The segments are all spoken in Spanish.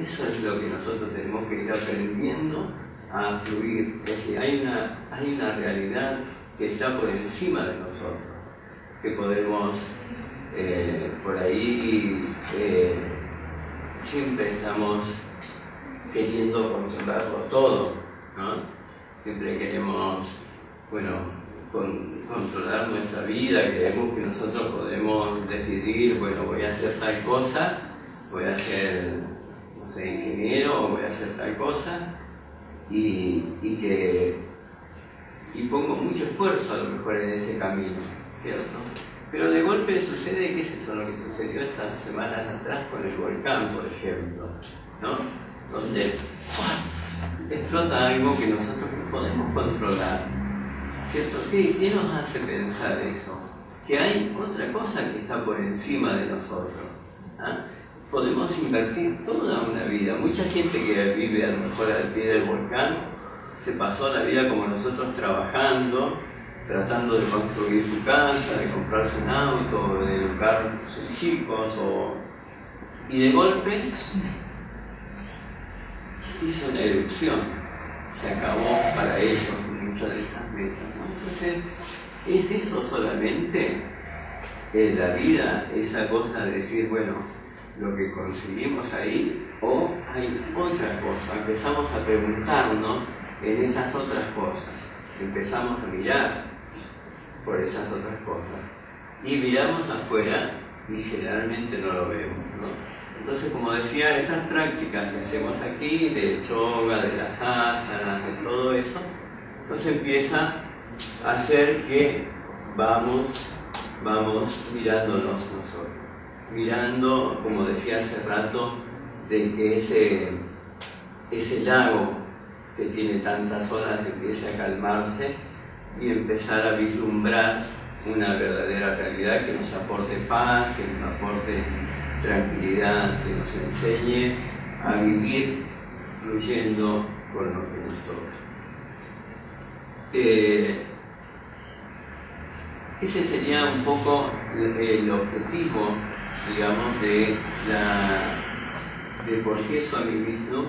Eso es lo que nosotros tenemos que ir aprendiendo a fluir. Es decir, hay una realidad que está por encima de nosotros, que podemos por ahí siempre estamos queriendo controlarlo todo, ¿no? Siempre queremos, bueno, controlar nuestra vida, creemos que nosotros podemos decidir, bueno, voy a hacer tal cosa, voy a ser, no sé, ingeniero, o voy a hacer tal cosa, y pongo mucho esfuerzo a lo mejor en ese camino, ¿cierto? Pero de golpe sucede, ¿qué es eso lo que sucedió estas semanas atrás con el volcán, por ejemplo, ¿no? Donde explota algo que nosotros no podemos controlar, ¿cierto? ¿Qué nos hace pensar eso? Que hay otra cosa que está por encima de nosotros, ¿ah? Podemos invertir toda una vida. Mucha gente que vive a lo mejor al pie del volcán se pasó la vida como nosotros trabajando, tratando de construir su casa, de comprarse un auto, de educar a sus chicos, y de golpe hizo una erupción, se acabó para ellos muchas de esas metas, ¿no? Entonces, ¿es eso solamente la vida, esa cosa de decir, bueno, lo que conseguimos ahí, o hay otra cosa? Empezamos a preguntarnos en esas otras cosas, empezamos a mirar por esas otras cosas, y miramos afuera y generalmente no lo vemos, ¿no? Entonces, como decía, estas prácticas que hacemos aquí, de yoga, de las asanas, de todo eso, nos empieza a hacer que vamos mirándonos nosotros, mirando, como decía hace rato, de que ese lago que tiene tantas olas empiece a calmarse y empezar a vislumbrar una verdadera realidad que nos aporte paz, que nos aporte tranquilidad, que nos enseñe a vivir fluyendo con lo que nos toca. Ese sería un poco el objetivo, digamos, de por qué Swami Vishnu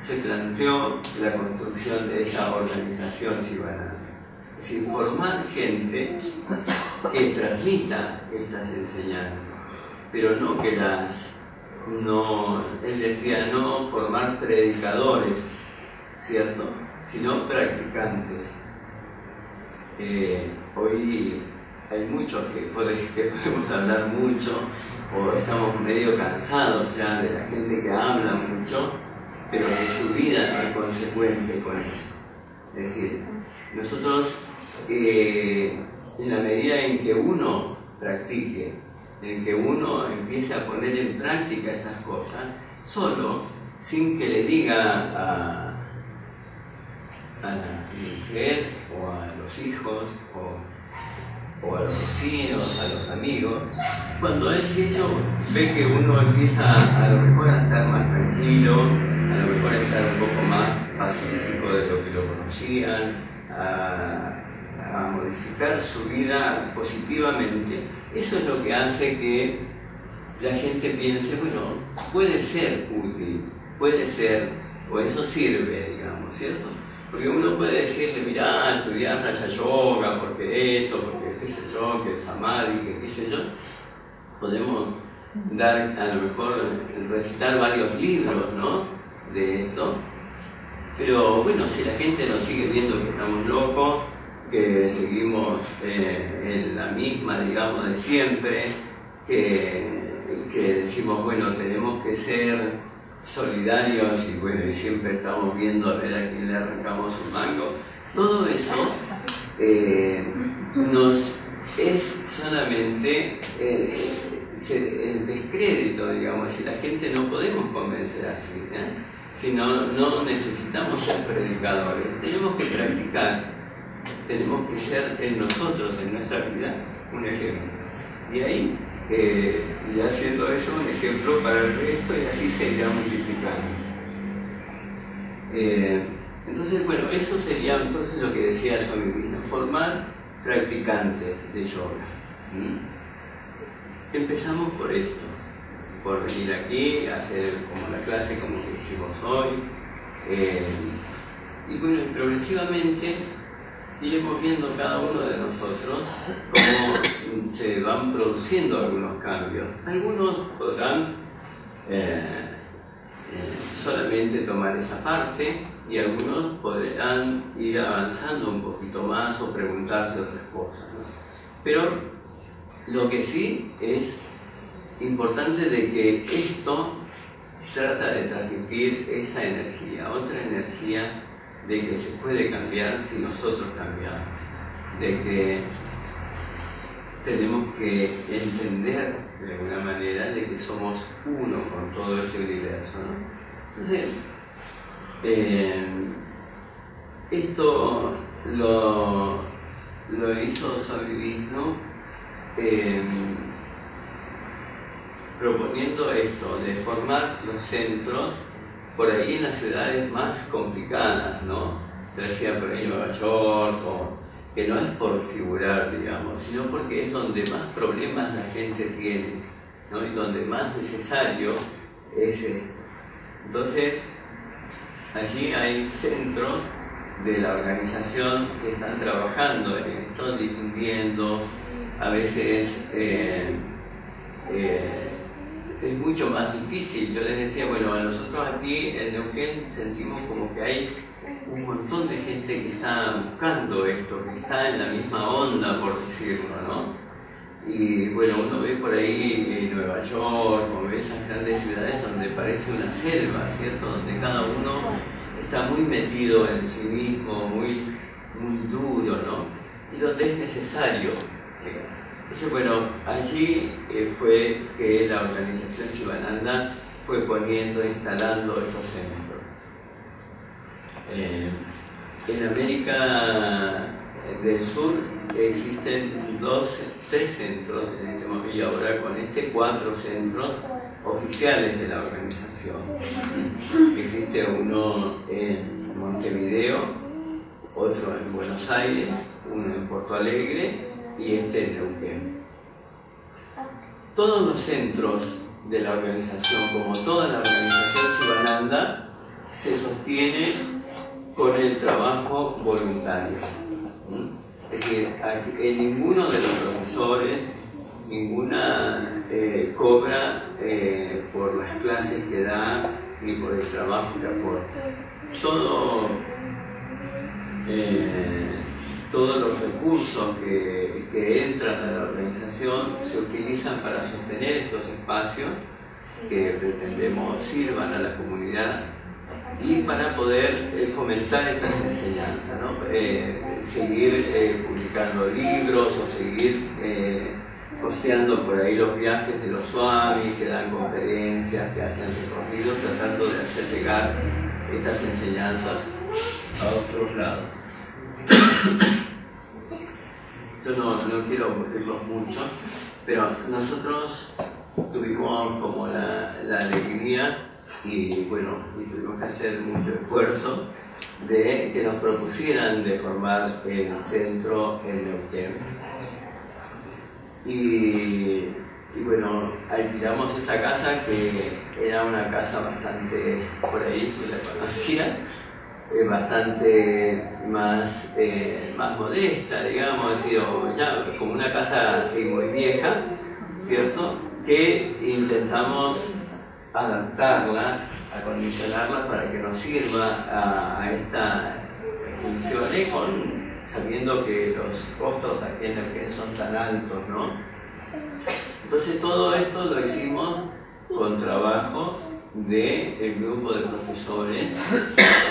se planteó la construcción de esta organización Sivananda. Es decir, formar gente que transmita estas enseñanzas, pero no que él decía, no formar predicadores, ¿cierto?, sino practicantes. Hoy hay muchos que podemos hablar mucho, o estamos medio cansados ya de la gente que habla mucho, pero que su vida no es consecuente con eso. Es decir, nosotros, en la medida en que uno practique, en que uno empiece a poner en práctica estas cosas, solo, sin que le diga a la mujer, o a los hijos, o a los vecinos, a los amigos, cuando es hecho, ve que uno empieza a lo mejor a estar más tranquilo, a lo mejor a estar un poco más pacífico de lo que lo conocían, a modificar su vida positivamente. Eso es lo que hace que la gente piense, bueno, puede ser útil, puede ser, o eso sirve, digamos, ¿cierto? Porque uno puede decirle, mirá, estudiar Raja Yoga, porque esto, porque qué sé yo, que el Samadhi, que qué sé yo. Podemos dar, a lo mejor, recitar varios libros, ¿no?, de esto. Pero bueno, si la gente nos sigue viendo que estamos locos, que seguimos en la misma, digamos, de siempre, que decimos, bueno, tenemos que ser solidarios y bueno, y siempre estamos viendo a ver a quién le arrancamos un mango. Todo eso nos es solamente el descrédito, digamos, si la gente no podemos convencer así, sino no necesitamos ser predicadores, tenemos que practicar, tenemos que ser en nosotros, en nuestra vida, un ejemplo. Y ahí, y haciendo eso, un ejemplo para el resto, y así se irá multiplicando. Entonces, bueno, eso sería entonces lo que decía Swami Vishnu, formar practicantes de yoga. Empezamos por esto. por venir aquí, hacer como la clase como que hicimos hoy. Y bueno, progresivamente iremos viendo cada uno de nosotros cómo se van produciendo algunos cambios. Algunos podrán solamente tomar esa parte y algunos podrán ir avanzando un poquito más o preguntarse otras cosas, ¿no? Pero lo que sí es importante de que esto trata de transmitir esa energía, otra energía de que se puede cambiar si nosotros cambiamos, de que tenemos que entender de alguna manera de que somos uno con todo este universo, ¿no? Entonces, esto lo hizo Swami Vishnu proponiendo esto, de formar los centros por ahí en las ciudades más complicadas, ¿no? Decía por ahí Nueva York, que no es por figurar, digamos, sino porque es donde más problemas la gente tiene, ¿no? Y donde más necesario es esto. Entonces, allí hay centros de la organización que están trabajando en esto, difundiendo, a veces es mucho más difícil. Yo les decía, bueno, nosotros aquí en Neuquén sentimos como que hay un montón de gente que está buscando esto, que está en la misma onda, por decirlo, ¿no? Y bueno, uno ve por ahí en Nueva York, o ve esas grandes ciudades donde parece una selva, ¿cierto? Donde cada uno está muy metido en sí mismo, muy duro, ¿no? Y donde es necesario. Entonces, bueno, allí fue que la organización Sivananda fue poniendo, instalando esos centros. En América del Sur existen 3 centros en este momento, y ahora con 4 centros oficiales de la organización. Existe uno en Montevideo, otro en Buenos Aires, uno en Porto Alegre y en Neuquén. Todos los centros de la organización, como toda la organización Sivananda, se sostiene con el trabajo voluntario. Es decir, en ninguno de los profesores, ninguna cobra por las clases que da, ni por el trabajo que aporta. Todos los recursos que entran a la organización se utilizan para sostener estos espacios que pretendemos sirvan a la comunidad y para poder fomentar estas enseñanzas, ¿no? Seguir publicando libros o seguir costeando por ahí los viajes de los swamis que dan conferencias, que hacen recorridos, tratando de hacer llegar estas enseñanzas a otros lados. Yo no quiero aburrirlos mucho, pero nosotros tuvimos como la alegría y bueno, tuvimos que hacer mucho esfuerzo de que nos propusieran de formar el centro en Neuquén. Y bueno, alquilamos esta casa, que era una casa bastante, por ahí que la conocía, bastante más modesta, digamos, ya como una casa así muy vieja, ¿cierto? Que intentamos adaptarla, acondicionarla para que nos sirva a esta función, sabiendo que los costos aquí en Neuquén son tan altos, ¿no? Entonces todo esto lo hicimos con trabajo del grupo de profesores,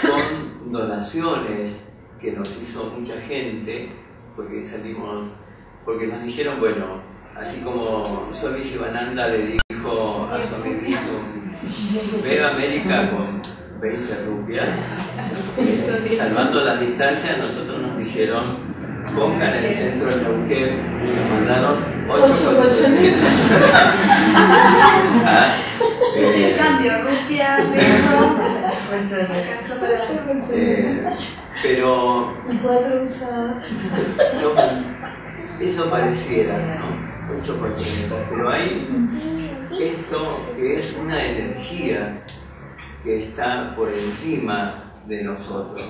con donaciones que nos hizo mucha gente, porque nos dijeron, bueno, así como Swami Sivananda le dijo a Swami Vishnu, ve a América con 20 rupias, salvando las distancias, nosotros nos dijeron, pongan el centro en Neuquén, y nos mandaron 8 colchonetas. Es el cambio, rupia, peso, alcanzó para pero y 4 usadas. Eso pareciera, ¿no? 8 colchonetas, pero hay esto que es una energía que está por encima de nosotros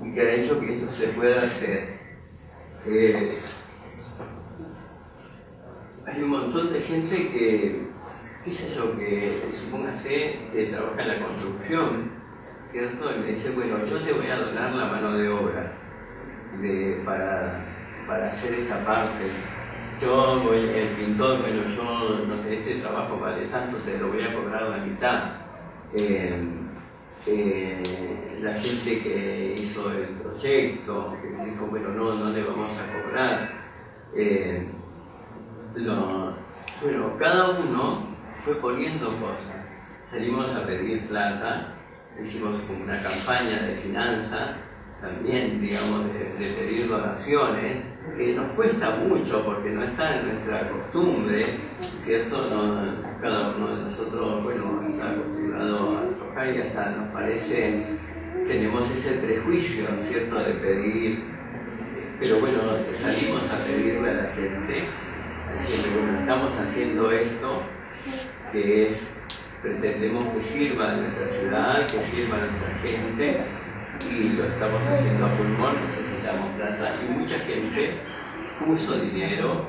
y que ha hecho que esto se pueda hacer. Hay un montón de gente que, qué sé yo, que supóngase que trabaja en la construcción, ¿cierto? Y me dice, bueno, yo te voy a donar la mano de obra para hacer esta parte. Yo voy, el pintor, bueno, yo no sé, este trabajo vale tanto, te lo voy a cobrar la mitad. La gente que hizo el proyecto, que dijo, bueno, no le vamos a cobrar. Bueno, cada uno fue poniendo cosas. Salimos a pedir plata, hicimos como una campaña de finanzas, también, digamos, de pedir donaciones, que nos cuesta mucho porque no está en nuestra costumbre, ¿cierto? Cada uno de nosotros, bueno, está acostumbrado a trabajar y hasta nos parece, tenemos ese prejuicio, ¿cierto?, de pedir, pero bueno, salimos a pedirle a la gente, diciendo, bueno, estamos haciendo esto, que es, pretendemos que sirva a nuestra ciudad, que sirva a nuestra gente, y lo estamos haciendo a pulmón, necesitamos plata, y mucha gente puso dinero,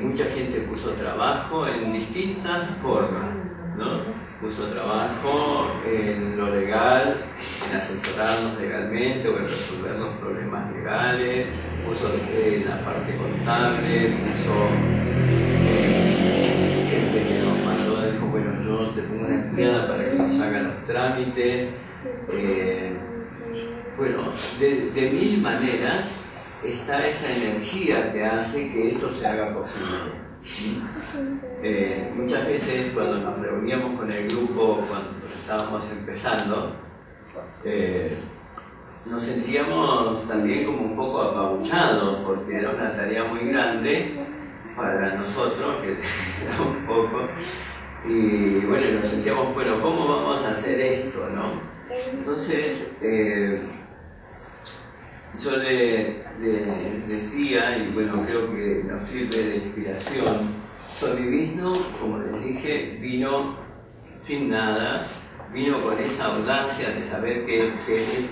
mucha gente puso trabajo en distintas formas, ¿no? Puso trabajo en lo legal, en asesorarnos legalmente o en resolver los problemas legales, puso en la parte contable, puso gente que nos mandó, dijo, bueno, yo te pongo una empleada para que nos haga los trámites. Bueno, de mil maneras está esa energía que hace que esto se haga posible. Muchas veces cuando nos reuníamos con el grupo, cuando estábamos empezando, nos sentíamos también como un poco apabullados porque era una tarea muy grande para nosotros, que era un poco, y bueno, nos sentíamos, bueno, ¿cómo vamos a hacer esto, no? Entonces, yo le decía, y bueno, creo que nos sirve de inspiración, Solivizno, como les dije, vino sin nada, vino con esa audacia de saber que es el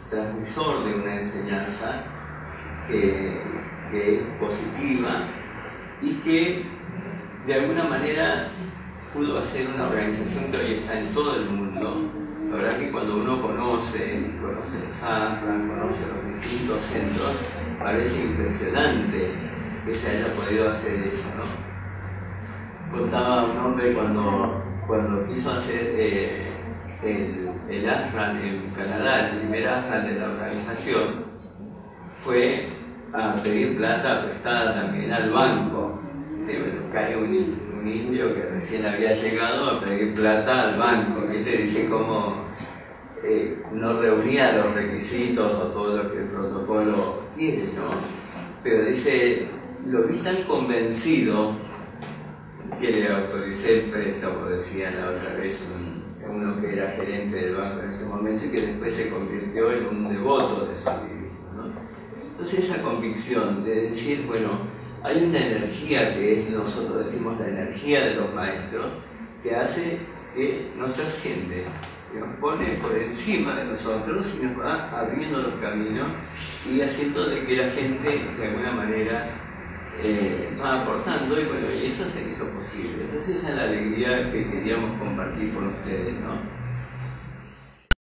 transmisor de una enseñanza que es positiva y que de alguna manera pudo hacer una organización que hoy está en todo el mundo. La verdad que cuando uno conoce los ashram, conoce los distintos centros, parece impresionante que se haya podido hacer eso, ¿no? Contaba un hombre cuando quiso hacer el ashram en Canadá, el primer ashram de la organización, fue a pedir plata prestada también al banco. Cae un indio que recién había llegado a pedir plata al banco, ¿viste? Dice cómo no reunía los requisitos o todo lo que el protocolo quiere, ¿no? Pero dice, lo vi tan convencido que le autoricé el préstamo, decía la otra vez uno que era gerente del banco en ese momento y que después se convirtió en un devoto de Solivizno, ¿no? Entonces esa convicción de decir, bueno, hay una energía que es, nosotros decimos, la energía de los maestros, que hace que nos trasciende, que nos pone por encima de nosotros y nos va abriendo los caminos y haciendo de que la gente, de alguna manera, va aportando, y bueno, y eso se hizo posible. Entonces esa es la alegría que queríamos compartir con ustedes, ¿no?